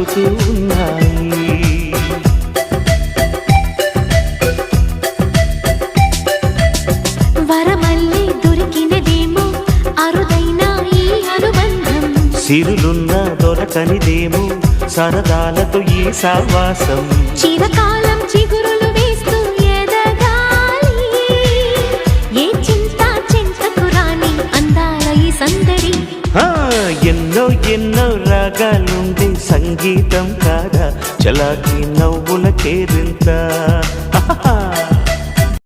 చెబుతూ ఉన్నాయి. వరమల్లి దొరికినదేమో అరుదైన ఈ అనుబంధం, సిరులున్న దొరకనిదేమో సరదాలతో ఈ సావాసం. చిరకాలం చిగురులు వేస్తూ ఎదగాలి, ఏ చింత చింతకు రాని అందాల ఈ సందడి. ఎన్నో ఎన్నో రాగాలుండే సంగీతం కాదా చలాకి నవ్వుల కేరింత.